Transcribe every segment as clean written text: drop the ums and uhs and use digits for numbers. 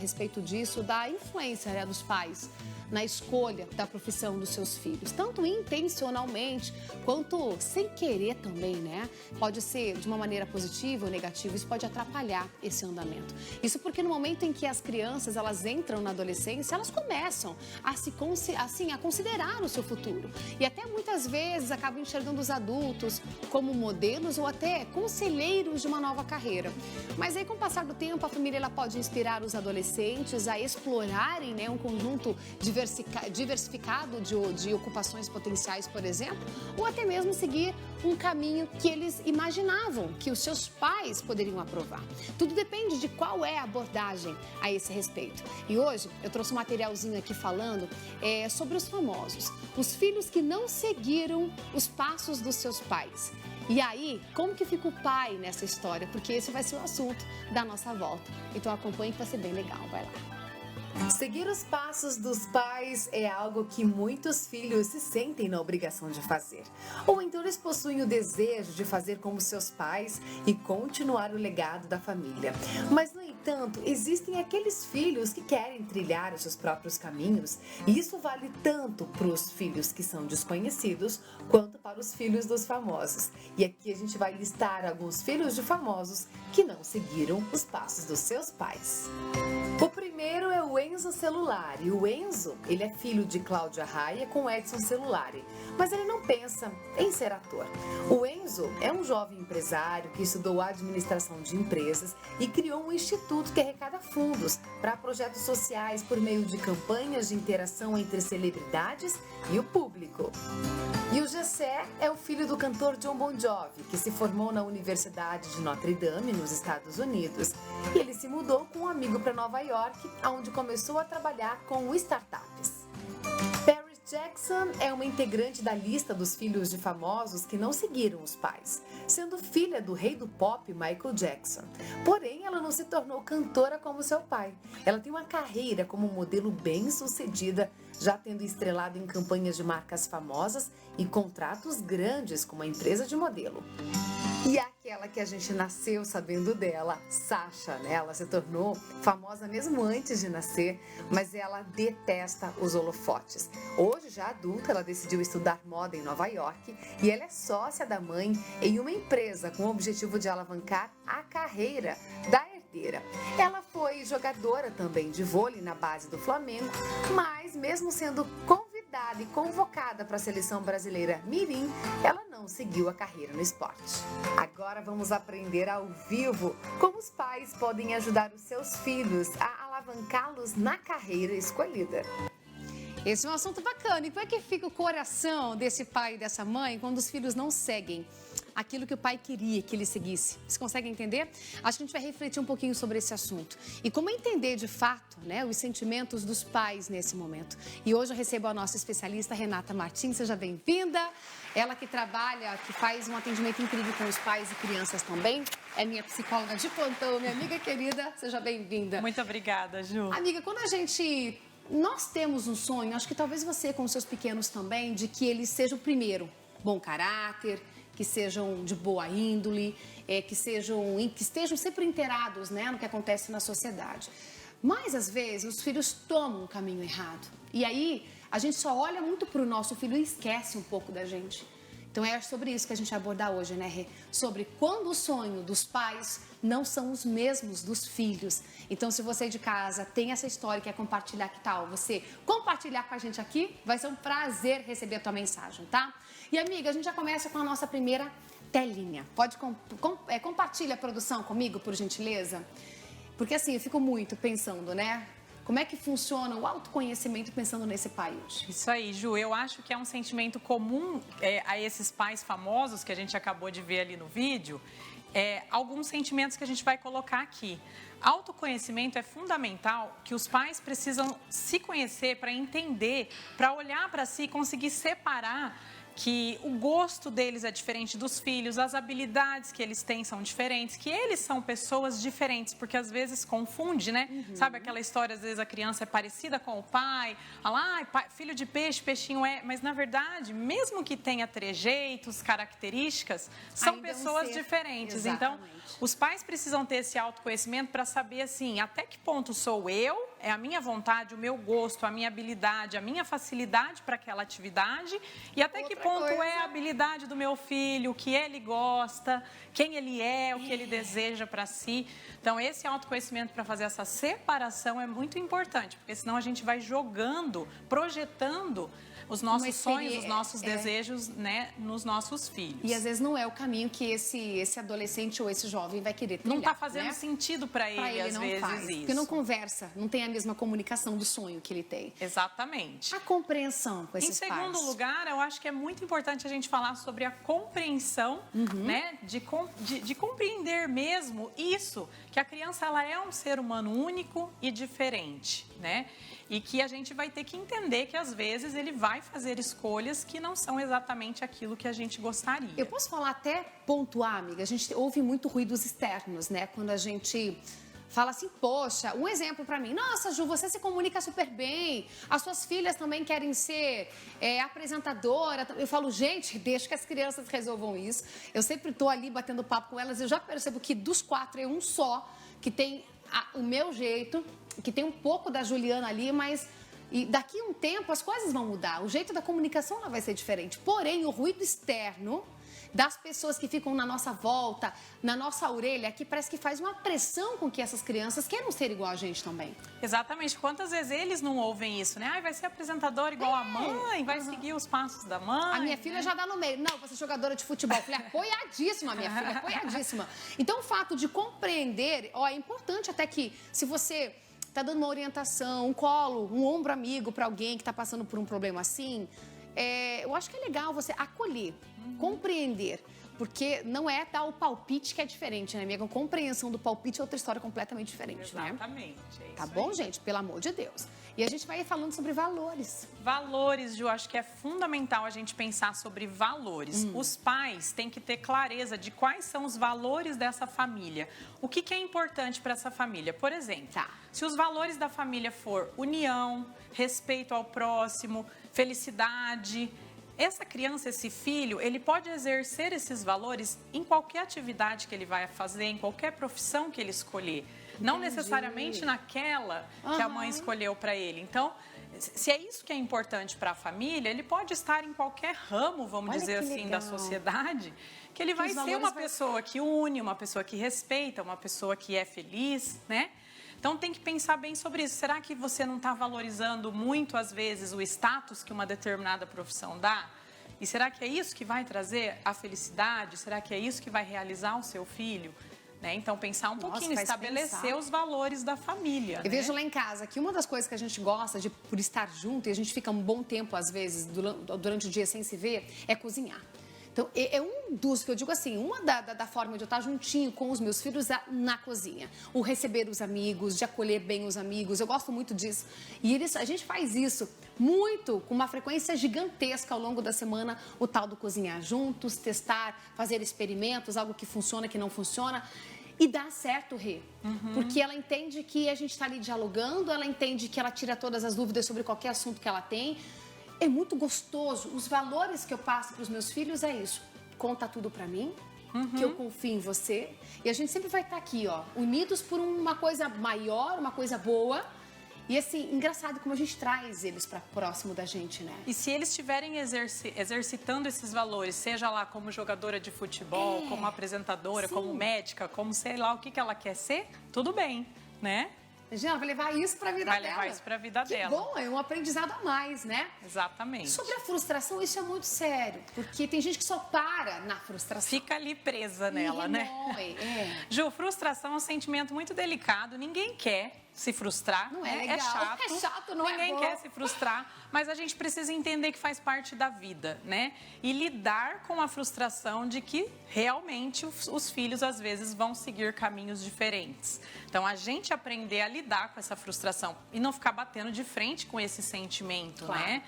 a respeito disso, da influência, né, dos pais na escolha da profissão dos seus filhos, tanto intencionalmente quanto sem querer também, né? Pode ser de uma maneira positiva ou negativa, isso pode atrapalhar esse andamento. Isso porque no momento em que as crianças elas entram na adolescência, elas começam a considerar o seu futuro e até muitas vezes acabam enxergando os adultos como modelos ou até conselheiros de uma nova carreira. Mas aí, com o passar do tempo, a família ela pode inspirar os adolescentes a explorarem, né, um conjunto diversificado de ocupações potenciais, por exemplo, ou até mesmo seguir um caminho que eles imaginavam que os seus pais poderiam aprovar. Tudo depende de qual é a abordagem a esse respeito. E hoje eu trouxe um materialzinho aqui falando sobre os famosos, os filhos que não seguiram os passos dos seus pais. E aí, como que fica o pai nessa história? Porque esse vai ser o assunto da nossa volta. Então acompanhe que vai ser bem legal, vai lá. Seguir os passos dos pais é algo que muitos filhos se sentem na obrigação de fazer. Ou então eles possuem o desejo de fazer como seus pais e continuar o legado da família. Mas, no entanto, existem aqueles filhos que querem trilhar os seus próprios caminhos, e isso vale tanto para os filhos que são desconhecidos, quanto para os filhos dos famosos. E aqui a gente vai listar alguns filhos de famosos que não seguiram os passos dos seus pais. O primeiro é o Enzo Celulari. O Enzo, ele é filho de Cláudia Raia com Edson Celulari, mas ele não pensa em ser ator. O Enzo é um jovem empresário que estudou administração de empresas e criou um instituto que arrecada fundos para projetos sociais por meio de campanhas de interação entre celebridades e o público. E o Gessé é o filho do cantor Jon Bon Jovi, que se formou na Universidade de Notre Dame, nos Estados Unidos. E ele se mudou com um amigo para Nova York, onde começou a trabalhar com startups. Paris Jackson é uma integrante da lista dos filhos de famosos que não seguiram os pais, sendo filha do rei do pop Michael Jackson. Porém, ela não se tornou cantora como seu pai. Ela tem uma carreira como modelo bem-sucedida, já tendo estrelado em campanhas de marcas famosas e contratos grandes com uma empresa de modelo. E aquela que a gente nasceu sabendo dela, Sasha, né? Ela se tornou famosa mesmo antes de nascer, mas ela detesta os holofotes. Hoje, já adulta, ela decidiu estudar moda em Nova York e ela é sócia da mãe em uma empresa com o objetivo de alavancar a carreira da herdeira. Ela foi jogadora também de vôlei na base do Flamengo, mas mesmo sendo convidada e convocada para a seleção brasileira Mirim, ela não seguiu a carreira no esporte. Agora vamos aprender ao vivo como os pais podem ajudar os seus filhos a alavancá-los na carreira escolhida. Esse é um assunto bacana. E como é que fica o coração desse pai e dessa mãe quando os filhos não seguem aquilo que o pai queria que ele seguisse? Vocês conseguem entender? Acho que a gente vai refletir um pouquinho sobre esse assunto. E como entender, de fato, né, os sentimentos dos pais nesse momento. E hoje eu recebo a nossa especialista, Renata Martins. Seja bem-vinda. Ela que trabalha, que faz um atendimento incrível com os pais e crianças também. É minha psicóloga de plantão, minha amiga querida. Seja bem-vinda. Muito obrigada, Ju. Amiga, quando nós temos um sonho, acho que talvez você com os seus pequenos também, de que eles sejam, primeiro, bom caráter, que sejam de boa índole, que estejam sempre inteirados, né, no que acontece na sociedade. Mas, às vezes, os filhos tomam um caminho errado. E aí, a gente só olha muito para o nosso filho e esquece um pouco da gente. Então, é sobre isso que a gente vai abordar hoje, né, Rê? Sobre quando o sonho dos pais não são os mesmos dos filhos. Então, se você de casa tem essa história e quer compartilhar, que tal você compartilhar com a gente aqui? Vai ser um prazer receber a tua mensagem, tá? E, amiga, a gente já começa com a nossa primeira telinha. Pode compartilhar a produção comigo, por gentileza? Porque, assim, eu fico muito pensando, né? Como é que funciona o autoconhecimento pensando nesse pai hoje? Isso aí, Ju. Eu acho que é um sentimento comum a esses pais famosos que a gente acabou de ver ali no vídeo. Alguns sentimentos que a gente vai colocar aqui. Autoconhecimento é fundamental, que os pais precisam se conhecer para entender, para olhar para si e conseguir separar que o gosto deles é diferente dos filhos, as habilidades que eles têm são diferentes, que eles são pessoas diferentes, porque às vezes confunde, né? Sabe aquela história, às vezes a criança é parecida com o pai, fala, filho de peixe, peixinho é, mas na verdade, mesmo que tenha trejeitos, características, são Ainda pessoas diferentes. Exatamente. Então, os pais precisam ter esse autoconhecimento para saber, assim, até que ponto sou eu, é a minha vontade, o meu gosto, a minha habilidade, a minha facilidade para aquela atividade, e até que ponto é a habilidade do meu filho, o que ele gosta, quem ele é, o que ele deseja para si. Então, esse autoconhecimento para fazer essa separação é muito importante, porque senão a gente vai jogando, projetando os nossos sonhos, os nossos desejos, né, nos nossos filhos. E às vezes não é o caminho que esse adolescente ou esse jovem vai querer trilhar. Não está fazendo sentido para ele, às não vezes, faz, isso. porque não conversa, não tem a mesma comunicação do sonho que ele tem. Exatamente. A compreensão com esses pais. Em segundo lugar, eu acho que é muito importante a gente falar sobre a compreensão, né, de compreender mesmo isso, que a criança ela é um ser humano único e diferente, né? E que a gente vai ter que entender que, às vezes, ele vai fazer escolhas que não são exatamente aquilo que a gente gostaria. Eu posso falar até pontuar, amiga, a gente ouve muito ruídos externos, né? Quando a gente fala assim, poxa, um exemplo pra mim. Nossa, Ju, você se comunica super bem. As suas filhas também querem ser apresentadora. Eu falo, gente, deixa que as crianças resolvam isso. Eu sempre tô ali batendo papo com elas. Eu já percebo que dos 4 é um só que tem o meu jeito, que tem um pouco da Juliana ali, mas e daqui a um tempo as coisas vão mudar. O jeito da comunicação ela vai ser diferente. Porém, o ruído externo das pessoas que ficam na nossa volta, na nossa orelha, que parece que faz uma pressão com que essas crianças queiram ser igual a gente também. Exatamente. Quantas vezes eles não ouvem isso, né? Ai, vai ser apresentadora igual a mãe, vai seguir os passos da mãe. A minha filha já dá no meio. Não, você é jogadora de futebol. Eu falei, apoiadíssima, minha filha, apoiadíssima. Então, o fato de compreender, é importante até que, se você está dando uma orientação, um colo, um ombro amigo para alguém que está passando por um problema assim, eu acho que é legal você acolher, compreender. Porque não é dar o palpite que é diferente, né, amiga? A compreensão do palpite é outra história completamente diferente, né? Exatamente. Tá bom, gente? Pelo amor de Deus. E a gente vai falando sobre valores. Valores, Ju, acho que é fundamental a gente pensar sobre valores. Os pais têm que ter clareza de quais são os valores dessa família. O que é importante para essa família? Por exemplo, se os valores da família for união, respeito ao próximo, felicidade, essa criança, esse filho, ele pode exercer esses valores em qualquer atividade que ele vai fazer, em qualquer profissão que ele escolher. Não necessariamente naquela que a mãe escolheu para ele. Então, se é isso que é importante para a família, ele pode estar em qualquer ramo, vamos dizer assim, da sociedade, que ele vai ser uma pessoa que une, uma pessoa que respeita, uma pessoa que é feliz, né? Então, tem que pensar bem sobre isso. Será que você não está valorizando muito, às vezes, o status que uma determinada profissão dá? E será que é isso que vai trazer a felicidade? Será que é isso que vai realizar o seu filho? Né? Então, pensar um pouquinho, estabelecer os valores da família. Eu vejo lá em casa que uma das coisas que a gente gosta de por estar junto, e a gente fica um bom tempo, às vezes, durante o dia sem se ver, é cozinhar. Então, é um dos que eu digo assim, uma da forma de eu estar juntinho com os meus filhos na cozinha. O receber os amigos, de acolher bem os amigos, eu gosto muito disso. E a gente faz isso muito, com uma frequência gigantesca ao longo da semana, o tal do cozinhar juntos, testar, fazer experimentos, algo que funciona, que não funciona. E dá certo, Rê. Porque ela entende que a gente está ali dialogando, ela entende que ela tira todas as dúvidas sobre qualquer assunto que ela tem. É muito gostoso. Os valores que eu passo para os meus filhos é isso. Conta tudo para mim, que eu confio em você. E a gente sempre vai estar aqui, ó, unidos por uma coisa maior, uma coisa boa. E assim, engraçado como a gente traz eles para próximo da gente, né? E se eles estiverem exercitando esses valores, seja lá como jogadora de futebol, como apresentadora, como médica, como sei lá o que ela quer ser, tudo bem, né? Ela vai levar isso para a vida dela. Vai levar isso para a vida dela. Bom, é um aprendizado a mais, né? Exatamente. Sobre a frustração, isso é muito sério. Porque tem gente que só para na frustração. Fica ali presa nela, né? Ju, frustração é um sentimento muito delicado. Ninguém quer se frustrar. Não é né? legal. É chato, não Ninguém quer se frustrar. Mas a gente precisa entender que faz parte da vida, né? E lidar com a frustração de que realmente os filhos, às vezes, vão seguir caminhos diferentes. Então, a gente aprender a lidar com essa frustração e não ficar batendo de frente com esse sentimento, né?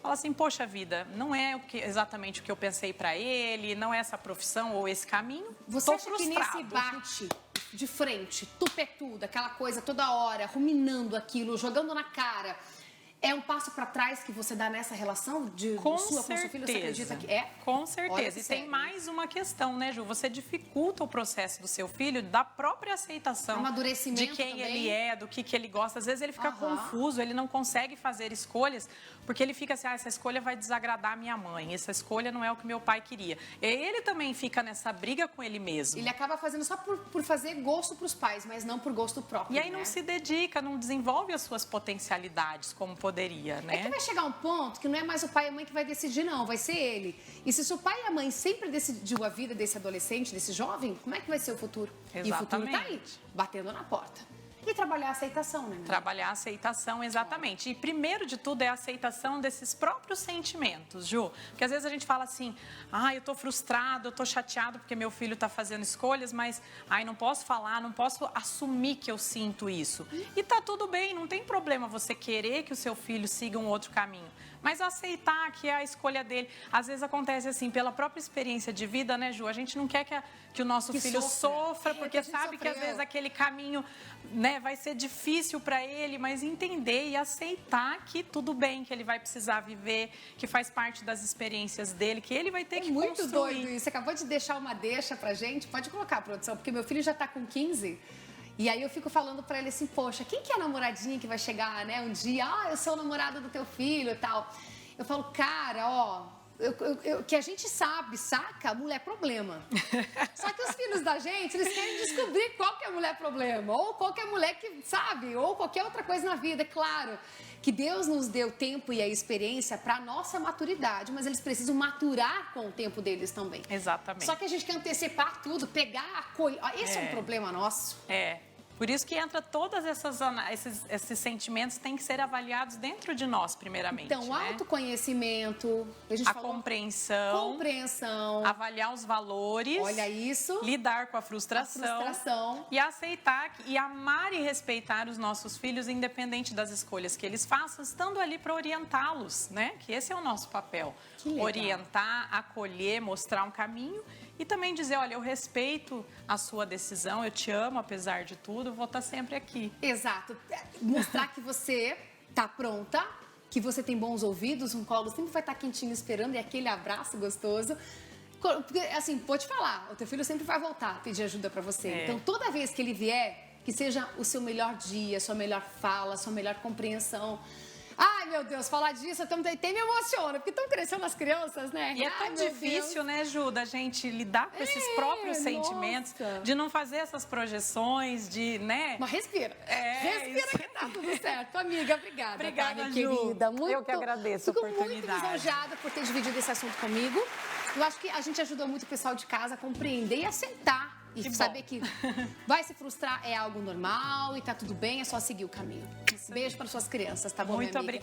fala assim, poxa vida, não é exatamente o que eu pensei para ele, não é essa profissão ou esse caminho. Você Tô acha frustrado. que nesse bate de frente, tupetudo, aquela coisa toda hora, ruminando aquilo, jogando na cara, é um passo para trás que você dá nessa relação Com sua com seu filho? Você acredita que é? Com certeza. E sério. tem mais uma questão, né, Ju? Você dificulta o processo do seu filho da própria aceitação Amadurecimento de quem também. ele é, do que ele gosta. Às vezes ele fica confuso, ele não consegue fazer escolhas, porque ele fica assim, essa escolha vai desagradar a minha mãe, essa escolha não é o que meu pai queria. E ele também fica nessa briga com ele mesmo. Ele acaba fazendo só por fazer gosto para os pais, mas não por gosto próprio. E aí não se dedica, não desenvolve as suas potencialidades como poderia, né? É que vai chegar um ponto que não é mais o pai e a mãe que vai decidir, não, vai ser ele. E se o pai e a mãe sempre decidiu a vida desse adolescente, desse jovem, como é que vai ser o futuro? Exatamente. E o futuro tá aí, batendo na porta. E trabalhar a aceitação, né? Trabalhar a aceitação, exatamente. E primeiro de tudo é a aceitação desses próprios sentimentos, Ju. Porque às vezes a gente fala assim, eu tô frustrado, eu tô chateado porque meu filho tá fazendo escolhas, mas, não posso falar, não posso assumir que eu sinto isso. E tá tudo bem, não tem problema você querer que o seu filho siga um outro caminho. Mas aceitar que é a escolha dele. Às vezes acontece assim, pela própria experiência de vida, né, Ju? A gente não quer que o nosso filho sofra porque sabe que às vezes aquele caminho, né, vai ser difícil para ele, mas entender e aceitar que tudo bem, que ele vai precisar viver, que faz parte das experiências dele, que ele vai ter que muito construir. Doido isso. Você acabou de deixar uma deixa pra gente. Pode colocar, produção, porque meu filho já tá com 15. E aí eu fico falando pra ele assim, poxa, quem que é a namoradinha que vai chegar, né, um dia? Eu sou o namorado do teu filho e tal. Eu falo, cara, que a gente sabe, saca? Mulher problema. Só que os filhos da gente, eles querem descobrir qual que é a mulher problema. Ou qual que é a mulher que, sabe? Ou qualquer outra coisa na vida. É claro que Deus nos deu tempo e a experiência para nossa maturidade, mas eles precisam maturar com o tempo deles também. Exatamente. Só que a gente quer antecipar tudo, pegar, acolher. Esse é um problema nosso. Por isso que entra todos esses sentimentos têm que ser avaliados dentro de nós, primeiramente. Então, né? Autoconhecimento, a compreensão, avaliar os valores, olha isso, lidar com a frustração e aceitar e amar e respeitar os nossos filhos, independente das escolhas que eles façam, estando ali para orientá-los, né? Que esse é o nosso papel. Orientar, acolher, mostrar um caminho. E também dizer, olha, eu respeito a sua decisão, eu te amo apesar de tudo, eu vou estar sempre aqui. Exato. Mostrar que você está pronta, que você tem bons ouvidos, um colo sempre vai estar quentinho esperando e aquele abraço gostoso. Porque, assim, pode falar, o teu filho sempre vai voltar a pedir ajuda para você. Então, toda vez que ele vier, que seja o seu melhor dia, sua melhor fala, sua melhor compreensão. Ai, meu Deus, falar disso até me emociona, porque estão crescendo as crianças, né? E é tão difícil, né, Ju, da gente lidar com esses próprios sentimentos, de não fazer essas projeções, de, né? Mas respira. Respira que tá tudo certo. Amiga, obrigada. Obrigada, Ju. Querida. Eu que agradeço a oportunidade. Fico muito lisonjeada por ter dividido esse assunto comigo. Eu acho que a gente ajudou muito o pessoal de casa a compreender e aceitar. E saber que vai se frustrar é algo normal e tá tudo bem, é só seguir o caminho. Beijo para suas crianças, tá bom, Muito minha amiga? obrigada.